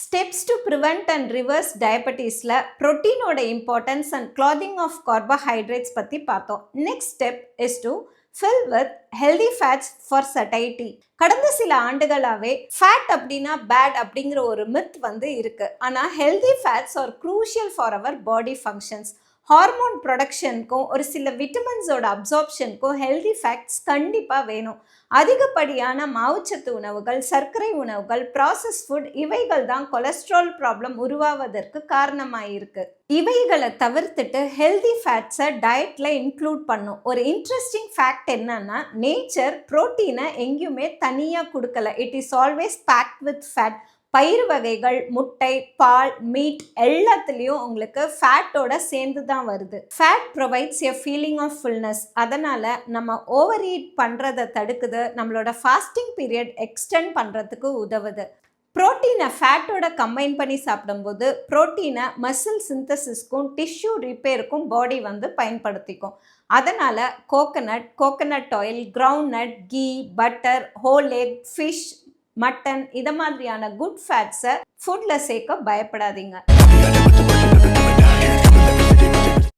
Steps to prevent and reverse diabetesல புரோட்டீனோட importance and clothing of carbohydrates பற்றி பார்த்தோம். Next step is to fill with healthy fats for satiety. கடந்த சில ஆண்டுகளாகவே ஃபேட் அப்படின்னா பேட் அப்படிங்கிற ஒரு மித் இருக்கு. ஆனால் healthy fats are crucial for our body functions. Hormone ப்ரொடக்ஷனுக்கும் ஒரு சில விட்டமின்ஸோட அப்சார்ப்ஷனுக்கும் ஹெல்தி ஃபேட்ஸ் கண்டிப்பாக வேணும். அதிகப்படியான மாவுச்சத்து உணவுகள், சர்க்கரை உணவுகள், ப்ராசஸ் ஃபுட் இவைகள் தான் கொலஸ்ட்ரால் ப்ராப்ளம் உருவாவதற்கு காரணமாயிருக்கு. இவைகளை தவிர்த்துட்டு ஹெல்தி ஃபேட்ஸை டயட்டில் இன்க்ளூட் பண்ணும். ஒரு இன்ட்ரெஸ்டிங் ஃபேக்ட் என்னன்னா, நேச்சர் ப்ரோட்டீனை எங்கேயுமே தனியாக கொடுக்கல. It is always packed with fat. பயிர் வகைகள், முட்டை, பால், மீட் எல்லாத்துலேயும் உங்களுக்கு ஃபேட்டோட சேர்ந்து தான் வருது. Fat provides a feeling of fullness. அதனால் நம்ம ஓவர் ஈட் பண்ணுறதை தடுக்குது. நம்மளோட ஃபாஸ்டிங் பீரியட் எக்ஸ்டெண்ட் பண்ணுறதுக்கு உதவுது. ப்ரோட்டீனை ஃபேட்டோட கம்பைன் பண்ணி சாப்பிடும்போது ப்ரோட்டீனை மசில் சிந்தசிஸ்க்கும் டிஷ்யூ ரிப்பேருக்கும் பாடி பயன்படுத்திக்கும். அதனால் coconut oil, groundnut, ghee, butter, whole egg, fish, mutton இதை மாதிரியான குட் ஃபேட்ஸை ஃபுட்டில் சேர்க்க பயப்படாதீங்க.